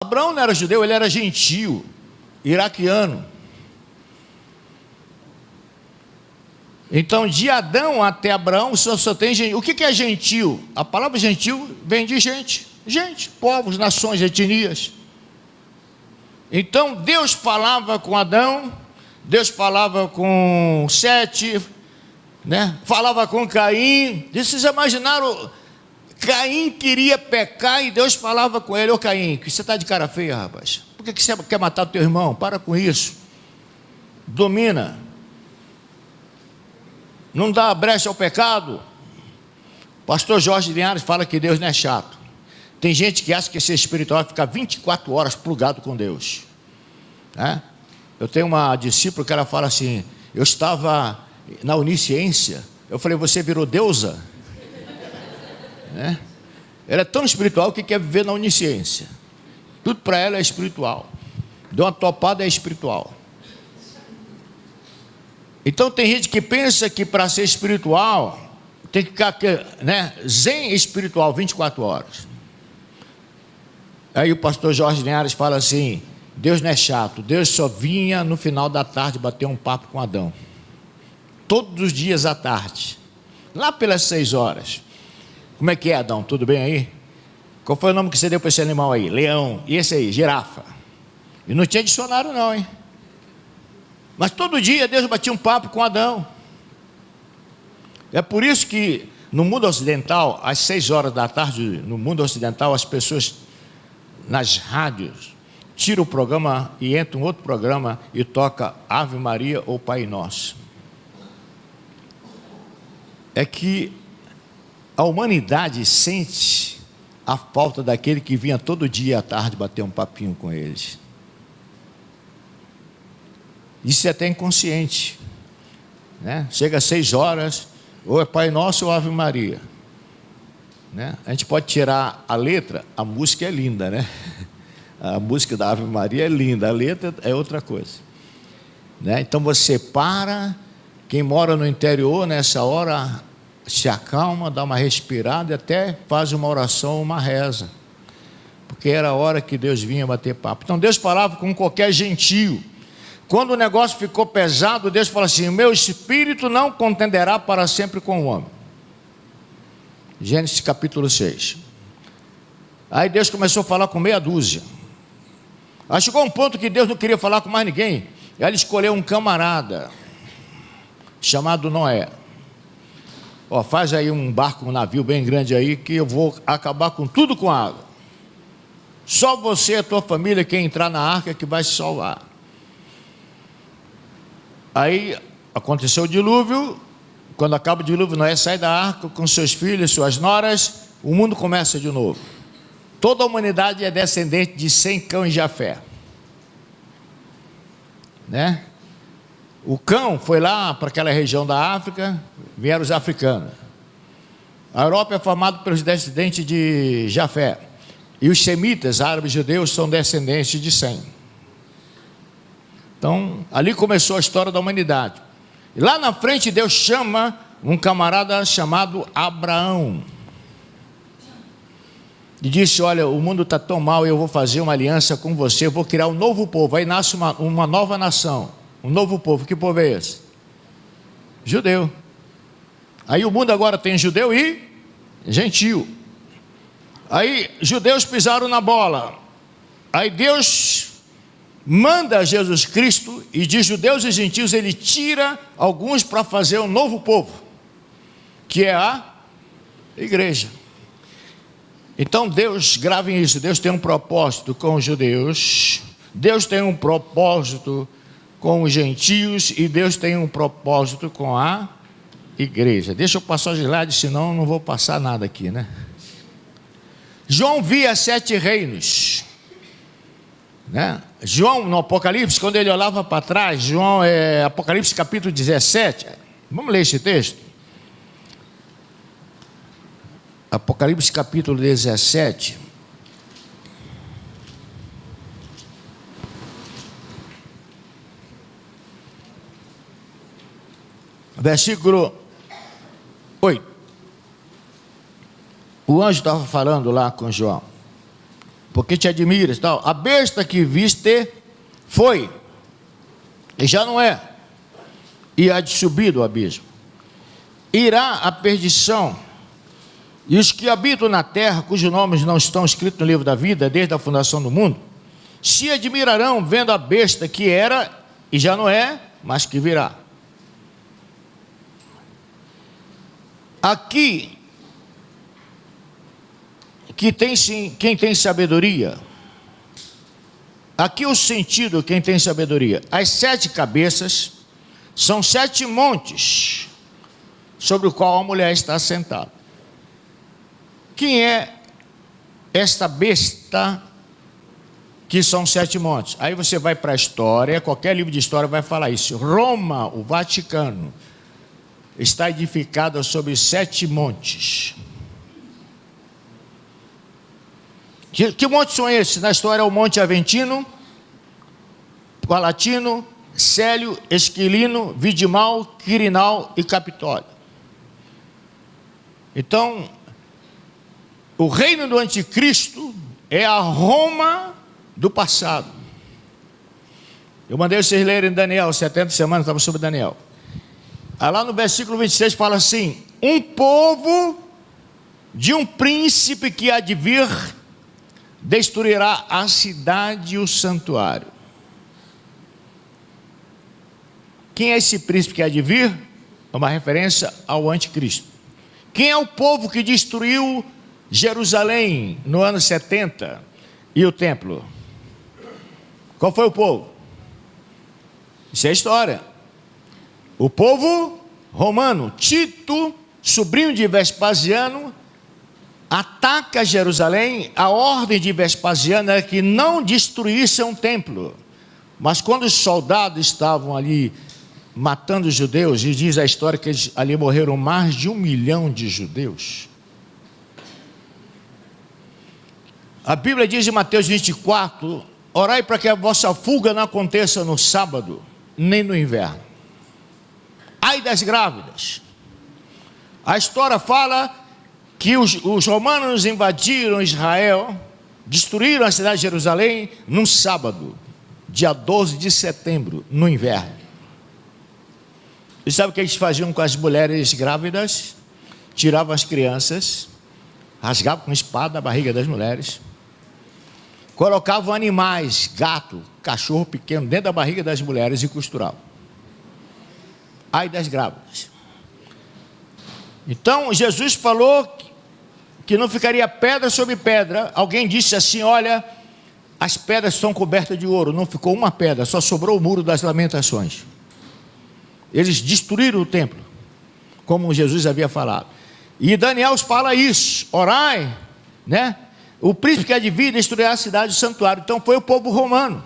Abraão não era judeu, ele era gentio, iraquiano. Então, de Adão até Abraão, só tem gente. O que é gentil? A palavra gentil vem de gente. Gente, povos, nações, etnias. Então, Deus falava com Adão, Deus falava com Sete, né? Falava com Caim. Vocês imaginaram, Caim queria pecar e Deus falava com ele: ô Caim, que você está de cara feia, rapaz. Por que você quer matar o teu irmão? Para com isso. Domina. Não dá brecha ao pecado. Pastor Jorge Linhares fala que Deus não é chato. Tem gente que acha que ser espiritual é ficar 24 horas plugado com Deus, né? Eu tenho uma discípula que ela fala assim: eu estava na onisciência. Eu falei: você virou deusa? Né? Ela é tão espiritual que quer viver na onisciência. Tudo para ela é espiritual. Deu uma topada, é espiritual. Então tem gente que pensa que para ser espiritual tem que ficar, né, zen espiritual 24 horas. Aí o pastor Jorge Linhares fala assim: Deus não é chato, Deus só vinha no final da tarde bater um papo com Adão. Todos os dias à tarde, lá pelas 6 horas. Como é que é, Adão? Tudo bem aí? Qual foi o nome que você deu para esse animal aí? Leão. E esse aí? Girafa. E não tinha dicionário não, hein? Mas todo dia Deus batia um papo com Adão. É por isso que no mundo ocidental, às 6 horas da tarde, no mundo ocidental, as pessoas nas rádios tiram o programa e entra um outro programa e toca Ave Maria ou Pai Nosso. É que a humanidade sente a falta daquele que vinha todo dia à tarde bater um papinho com eles. Isso é até inconsciente, né? Chega às 6 horas, ou é Pai Nosso ou Ave Maria, né? A gente pode tirar a letra, a música é linda, né? A música da Ave Maria é linda, a letra é outra coisa, né? Então você para, quem mora no interior nessa hora se acalma, dá uma respirada e até faz uma oração, uma reza, porque era a hora que Deus vinha bater papo. Então Deus falava com qualquer gentio. Quando o negócio ficou pesado, Deus falou assim: o meu espírito não contenderá para sempre com o homem. Gênesis capítulo 6. Aí Deus começou a falar com meia dúzia. Aí chegou um ponto que Deus não queria falar com mais ninguém. Aí ele escolheu um camarada chamado Noé. Ó, faz aí um barco, um navio bem grande aí, que eu vou acabar com tudo com água. Só você e a tua família, quem entrar na arca, que vai se salvar. Aí aconteceu o dilúvio. Quando acaba o dilúvio, Noé sai da arca com seus filhos, suas noras. O mundo começa de novo. Toda a humanidade é descendente de Sem, Cão e Jafé, né? O Cão foi lá para aquela região da África, vieram os africanos. A Europa é formada pelos descendentes de Jafé. E os semitas, árabes judeus, são descendentes de Sem. Então, ali começou a história da humanidade. E lá na frente, Deus chama um camarada chamado Abraão. E disse: olha, o mundo está tão mal, eu vou fazer uma aliança com você, eu vou criar um novo povo. Aí nasce uma nova nação, um novo povo. Que povo é esse? Judeu. Aí o mundo agora tem judeu e gentio. Aí judeus pisaram na bola. Aí Deus manda Jesus Cristo, e de judeus e gentios ele tira alguns para fazer um novo povo, que é a igreja. Então Deus, gravem isso, Deus tem um propósito com os judeus, Deus tem um propósito com os gentios, e Deus tem um propósito com a igreja. Deixa eu passar o slide, senão eu não vou passar nada aqui, né? João via 7 reinos, né? João, no Apocalipse, quando ele olhava para trás, João, Apocalipse capítulo 17, vamos ler esse texto? Apocalipse capítulo 17, versículo 8. O anjo estava falando lá com João. porque te admiras, tal. A besta que viste foi, e já não é, e há de subir do abismo. Irá a perdição, e os que habitam na terra, cujos nomes não estão escritos no livro da vida, desde a fundação do mundo, se admirarão vendo a besta que era, e já não é, mas que virá. Aqui, quem tem sabedoria, aqui o sentido, quem tem sabedoria, as 7 cabeças são 7 montes sobre o qual a mulher está sentada. Quem é esta besta que são 7 montes? Aí você vai para a história, qualquer livro de história vai falar isso. Roma, o Vaticano, está edificada sobre 7 montes. Que montes são esses? Na história é o Monte Aventino, Palatino, Célio, Esquilino, Vidimal, Quirinal e Capitólio. Então, o reino do anticristo é a Roma do passado. Eu mandei vocês lerem Daniel, 70 semanas, estava sobre Daniel. Aí lá no versículo 26 fala assim: um povo de um príncipe que há de vir destruirá a cidade e o santuário. Quem é esse príncipe que há de vir? É uma referência ao anticristo. Quem é o povo que destruiu Jerusalém no ano 70 e o templo? Qual foi o povo? Isso é história. O povo romano. Tito, sobrinho de Vespasiano, ataca Jerusalém. A ordem de Vespasiano era que não destruísse um templo. Mas quando os soldados estavam ali matando os judeus, e diz a história que ali morreram mais de 1 milhão de judeus. A Bíblia diz em Mateus 24: orai para que a vossa fuga não aconteça no sábado, nem no inverno. Ai das grávidas. A história fala que os romanos invadiram Israel, destruíram a cidade de Jerusalém num sábado, dia 12 de setembro, no inverno. E sabe o que eles faziam com as mulheres grávidas? Tiravam as crianças, rasgavam com espada a barriga das mulheres, colocavam animais, gato, cachorro pequeno, dentro da barriga das mulheres e costuravam. Ai das grávidas. Então Jesus falou que não ficaria pedra sobre pedra. Alguém disse assim: olha, as pedras estão cobertas de ouro. Não ficou uma pedra, só sobrou o muro das lamentações. Eles destruíram o templo, como Jesus havia falado. E Daniel fala isso: orai, né? O príncipe que há de vir destruirá a cidade do santuário. Então foi o povo romano.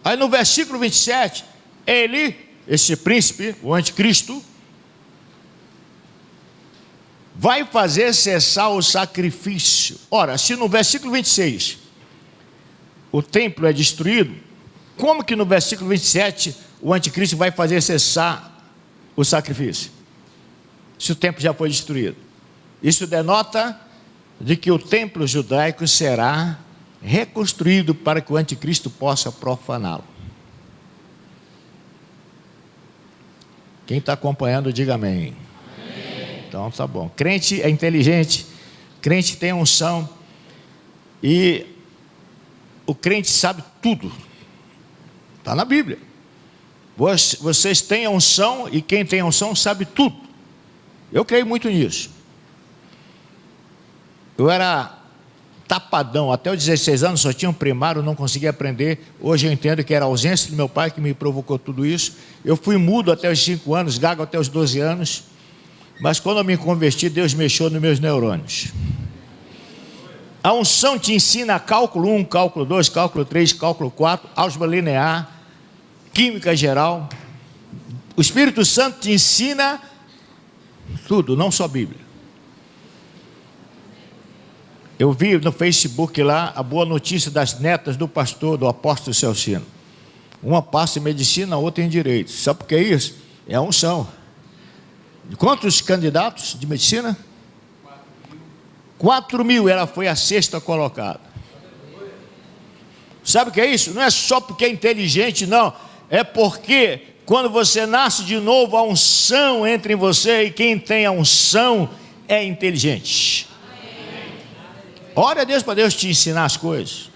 Aí no versículo 27, ele, esse príncipe, o anticristo, vai fazer cessar o sacrifício. Ora, se no versículo 26 o templo é destruído, como que no versículo 27 o anticristo vai fazer cessar o sacrifício, se o templo já foi destruído? Isso denota de que o templo judaico será reconstruído para que o anticristo possa profaná-lo. Quem está acompanhando, diga amém. Então tá bom. Crente é inteligente, crente tem unção, e o crente sabe tudo. Está na Bíblia. Vocês têm unção, e quem tem unção sabe tudo. Eu creio muito nisso. Eu era tapadão, até os 16 anos só tinha um primário, não conseguia aprender. Hoje eu entendo que era a ausência do meu pai que me provocou tudo isso. Eu fui mudo até os 5 anos, gago até os 12 anos. Mas quando eu me converti, Deus mexeu nos meus neurônios. A unção te ensina cálculo 1, cálculo 2, cálculo 3, cálculo 4, álgebra linear, química geral. O Espírito Santo te ensina tudo, não só Bíblia. Eu vi no Facebook lá a boa notícia das netas do pastor, do apóstolo Celcino. Uma passa em medicina, a outra em direito. Sabe por que é isso? É a unção. Quantos candidatos de medicina? 4.000, ela foi a 6ª colocada. Sabe o que é isso? Não é só porque é inteligente, não. É porque quando você nasce de novo, a unção entra em você, e quem tem a unção é inteligente. Ore a Deus para Deus te ensinar as coisas.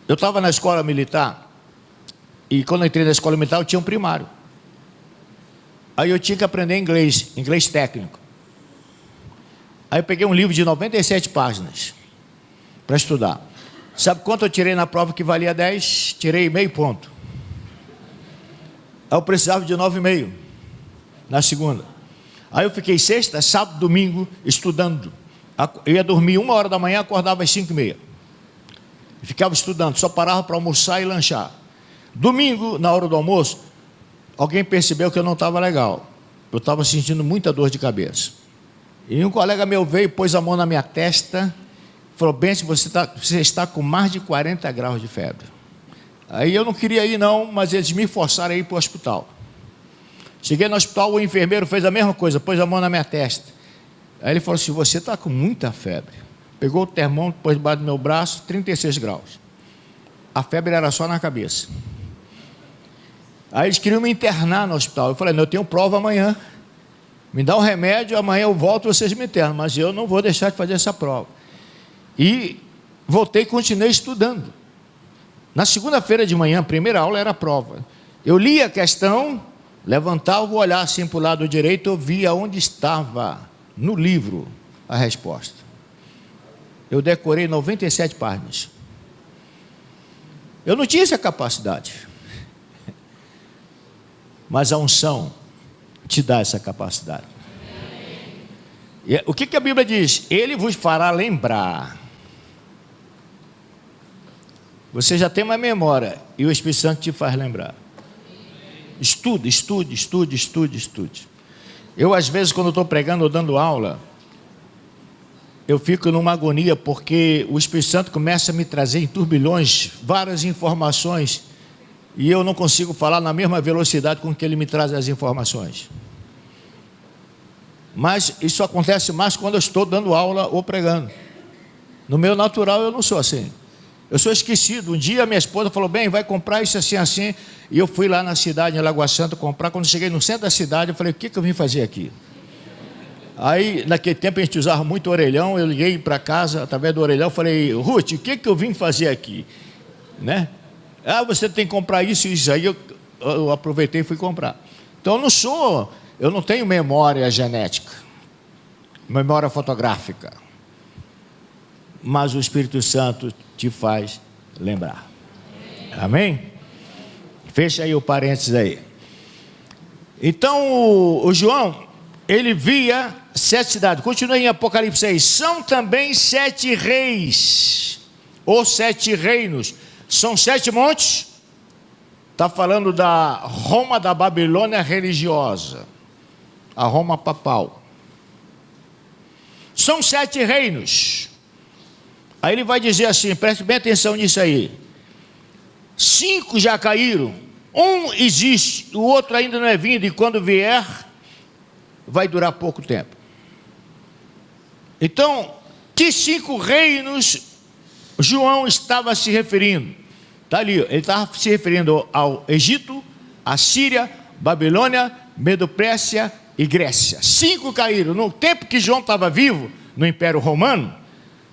Eu estava na escola militar, e quando eu entrei na escola militar eu tinha um primário. Aí eu tinha que aprender inglês técnico. Aí eu peguei um livro de 97 páginas para estudar. Sabe quanto eu tirei na prova que valia 10? Tirei meio ponto. Aí eu precisava de 9,5 na segunda. Aí eu fiquei sexta, sábado, domingo estudando. Eu ia dormir 1h da manhã, acordava às 5h30. Ficava estudando, só parava para almoçar e lanchar. Domingo, na hora do almoço, alguém percebeu que eu não estava legal. Eu estava sentindo muita dor de cabeça. E um colega meu veio, pôs a mão na minha testa, falou: Bence, você está com mais de 40 graus de febre. Aí eu não queria ir não, mas eles me forçaram a ir para o hospital. Cheguei no hospital, o enfermeiro fez a mesma coisa, pôs a mão na minha testa. Aí ele falou assim: você está com muita febre. Pegou o termômetro, pôs debaixo do meu braço, 36 graus. A febre era só na cabeça. Aí eles queriam me internar no hospital. Eu falei: não, eu tenho prova amanhã. Me dá um remédio, amanhã eu volto e vocês me internam. Mas eu não vou deixar de fazer essa prova. E voltei e continuei estudando. Na segunda-feira de manhã, a primeira aula era a prova. Eu li a questão, levantava o olhar assim para o lado direito, eu via onde estava no livro a resposta. Eu decorei 97 páginas. Eu não tinha essa capacidade. Mas a unção te dá essa capacidade. E o que a Bíblia diz? Ele vos fará lembrar. Você já tem uma memória e o Espírito Santo te faz lembrar. Estude. Eu, às vezes, quando estou pregando ou dando aula, eu fico numa agonia, porque o Espírito Santo começa a me trazer em turbilhões várias informações, e eu não consigo falar na mesma velocidade com que ele me traz as informações. Mas isso acontece mais quando eu estou dando aula ou pregando. No meu natural eu não sou assim. Eu sou esquecido. Um dia minha esposa falou: bem, vai comprar isso assim, assim. E eu fui lá na cidade, em Lagoa Santa, comprar. Quando cheguei no centro da cidade, eu falei: o que eu vim fazer aqui? Aí, naquele tempo, a gente usava muito orelhão. Eu liguei para casa, através do orelhão, falei: Ruth, o que eu vim fazer aqui? Né? Ah, você tem que comprar isso e isso. Aí eu aproveitei e fui comprar. Então, eu não tenho memória genética, memória fotográfica. Mas o Espírito Santo te faz lembrar. Amém? Fecha aí o parênteses aí. Então, o João, ele via 7 cidades. Continua em Apocalipse 6. São também 7 reis, ou 7 reinos. São 7 montes. Está falando da Roma da Babilônia religiosa, a Roma papal. São 7 reinos. Aí ele vai dizer assim, preste bem atenção nisso aí: 5 já caíram, um existe, o outro ainda não é vindo, e quando vier, vai durar pouco tempo. Então, que 5 reinos João estava se referindo? Está ali, ele estava se referindo ao Egito, a Síria, Babilônia, Medo-Pérsia e Grécia. 5 caíram. No tempo que João estava vivo, no Império Romano,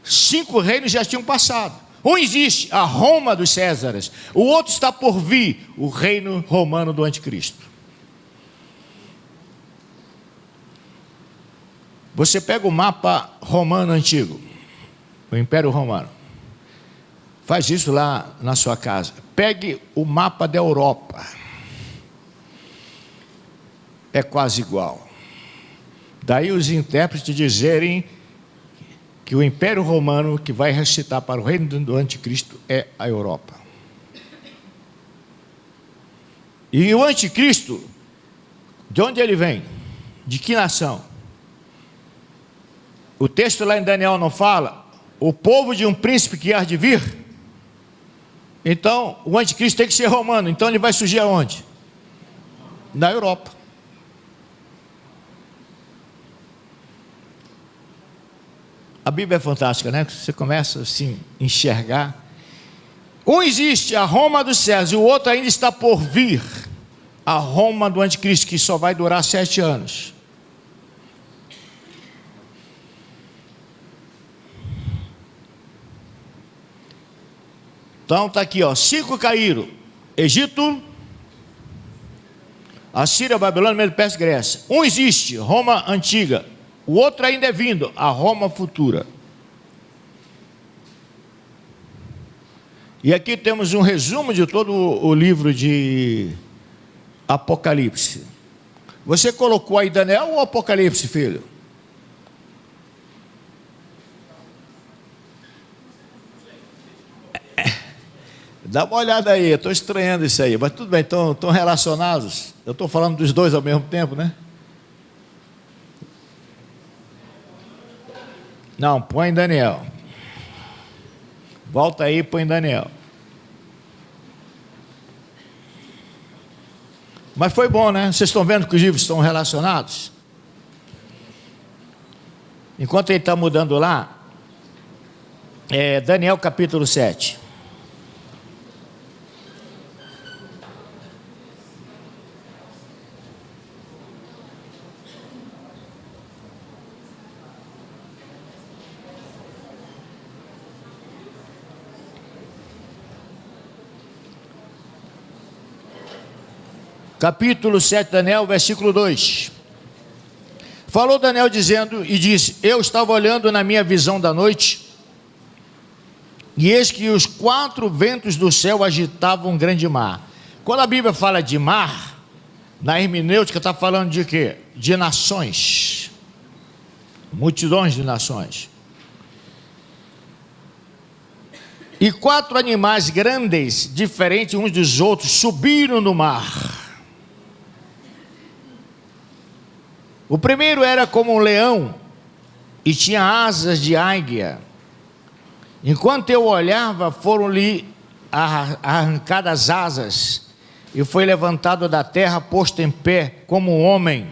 5 reinos já tinham passado. Um existe, a Roma dos Césares. O outro está por vir, o reino romano do anticristo. Você pega o mapa romano antigo, o Império Romano. Faz isso lá na sua casa. Pegue o mapa da Europa. É quase igual. Daí os intérpretes dizerem que o Império Romano que vai ressuscitar para o reino do anticristo é a Europa. E o anticristo, de onde ele vem? De que nação? O texto lá em Daniel não fala? O povo de um príncipe que há de vir? Então, o anticristo tem que ser romano. Então ele vai surgir aonde? Na Europa. A Bíblia é fantástica, né? Você começa assim a enxergar. Um existe, a Roma dos céus, e o outro ainda está por vir, a Roma do anticristo, que só vai durar 7 anos. Então está aqui, ó, 5 caíram: Egito, Assíria, Babilônia, Medo, Pérsia e Grécia. Um existe, Roma antiga. O outro ainda é vindo, a Roma futura. E aqui temos um resumo de todo o livro de Apocalipse. Você colocou aí Daniel ou Apocalipse, filho? Dá uma olhada aí, eu estou estranhando isso aí, mas tudo bem, estão relacionados. Eu estou falando dos dois ao mesmo tempo, né? Não, põe Daniel. Volta aí e põe Daniel. Mas foi bom, né? Vocês estão vendo que os livros estão relacionados? Enquanto ele está mudando lá, Daniel capítulo 7. Capítulo 7, Daniel, versículo 2. Falou Daniel dizendo, e disse: eu estava olhando na minha visão da noite, e eis que os 4 ventos do céu agitavam um grande mar. Quando a Bíblia fala de mar, na hermenêutica está falando de quê? De nações, multidões de nações. E 4 animais grandes, diferentes uns dos outros, subiram no mar. O primeiro era como um leão e tinha asas de águia. Enquanto eu olhava, foram-lhe arrancadas asas, e foi levantado da terra, posto em pé como um homem,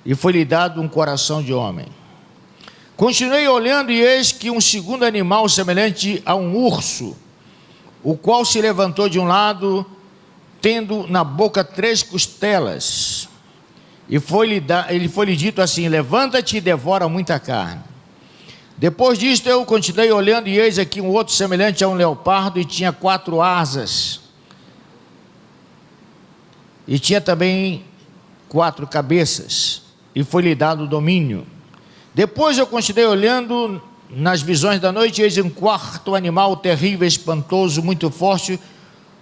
e foi-lhe dado um coração de homem. Continuei olhando, e eis que um segundo animal semelhante a um urso, o qual se levantou de um lado, tendo na boca 3 costelas, e ele foi-lhe dito assim: levanta-te e devora muita carne. Depois disto eu continuei olhando, e eis aqui um outro semelhante a um leopardo, e tinha 4 asas, e tinha também 4 cabeças, e foi-lhe dado domínio. Depois eu continuei olhando nas visões da noite, e eis um 4º animal terrível, espantoso, muito forte,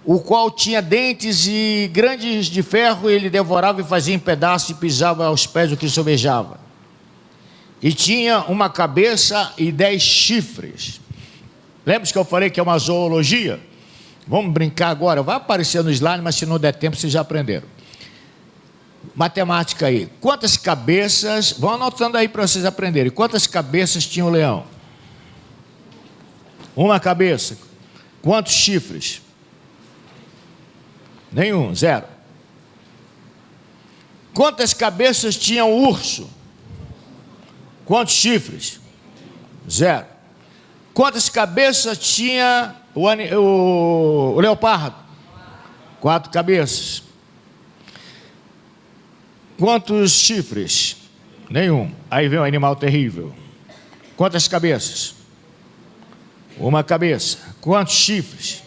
o qual tinha dentes e grandes de ferro, e ele devorava e fazia em pedaços, e pisava aos pés o que sobejava. E tinha uma cabeça e 10 chifres. Lembra que eu falei que é uma zoologia? Vamos brincar agora, vai aparecer no slide, mas se não der tempo vocês já aprenderam. Matemática aí, quantas cabeças, vão anotando aí para vocês aprenderem, quantas cabeças tinha o leão? Uma cabeça. Quantos chifres? Nenhum, 0. Quantas cabeças tinha o urso? Quantos chifres? 0. Quantas cabeças tinha o leopardo? 4 cabeças. Quantos chifres? Nenhum. Aí vem um animal terrível. Quantas cabeças? Uma cabeça. Quantos chifres?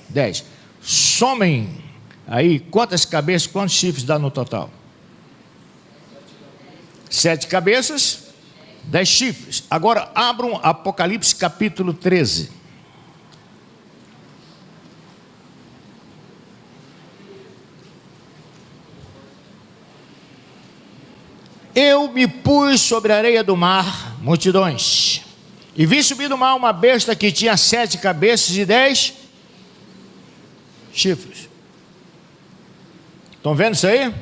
10. Somem aí quantas cabeças, quantos chifres dá no total? 7 cabeças, 10 chifres. Agora abram Apocalipse capítulo 13. Eu me pus sobre a areia do mar, multidões, e vi subir do mar uma besta que tinha 7 cabeças e 10 chifres. Estão vendo isso aí?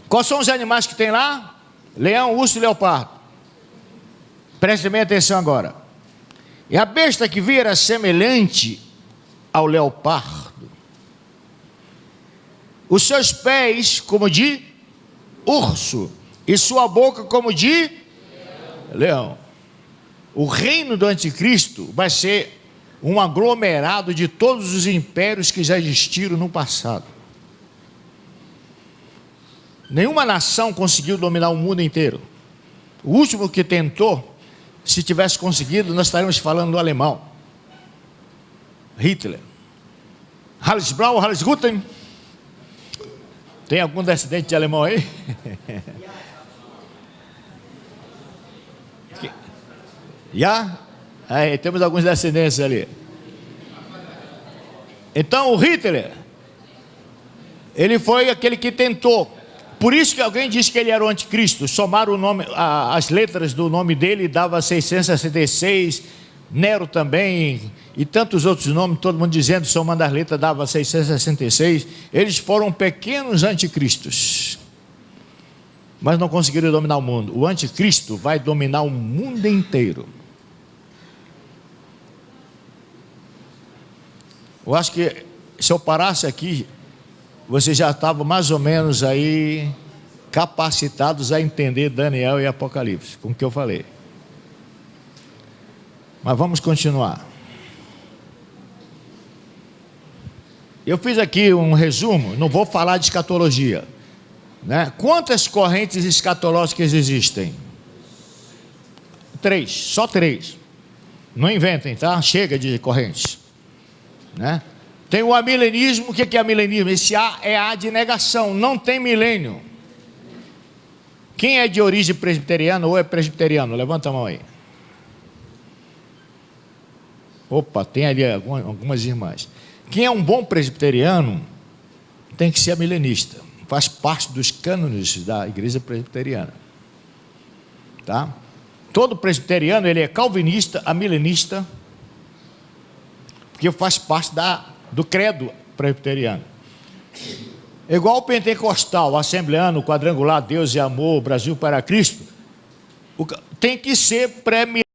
Quais são os animais que tem lá? Leão, urso e leopardo. Prestem bem atenção agora. E a besta que vi era semelhante ao leopardo. Os seus pés como de urso, e sua boca como de leão. O reino do anticristo vai ser um aglomerado de todos os impérios que já existiram no passado. Nenhuma nação conseguiu dominar o mundo inteiro. O último que tentou, se tivesse conseguido, nós estaríamos falando do alemão. Hitler. Hans Braun, Hans Guten. Tem algum descendente de alemão aí? Já? Aí, temos alguns descendentes ali. Então o Hitler, ele foi aquele que tentou. Por isso que alguém disse que ele era o anticristo. Somaram o nome, as letras do nome dele, dava 666, Nero também, e tantos outros nomes, todo mundo dizendo, somando as letras, dava 666. Eles foram pequenos anticristos, mas não conseguiram dominar o mundo. O anticristo vai dominar o mundo inteiro. Eu acho que se eu parasse aqui, você já estava mais ou menos aí capacitados a entender Daniel e Apocalipse, com o que eu falei. Mas vamos continuar. Eu fiz aqui um resumo, não vou falar de escatologia, né? Quantas correntes escatológicas existem? 3, só 3. Não inventem, tá? Chega de correntes, né? Tem o amilenismo. O que é amilenismo? Esse A é A de negação, não tem milênio. Quem é de origem presbiteriana ou é presbiteriano? Levanta a mão aí. Opa, tem ali algumas irmãs. Quem é um bom presbiteriano tem que ser amilenista. Faz parte dos cânones da igreja presbiteriana. Tá? Todo presbiteriano, ele é calvinista, amilenista, porque faz parte do credo presbiteriano. Igual o pentecostal, assembleano, quadrangular, Deus e amor, Brasil para Cristo, tem que ser pré-milenista.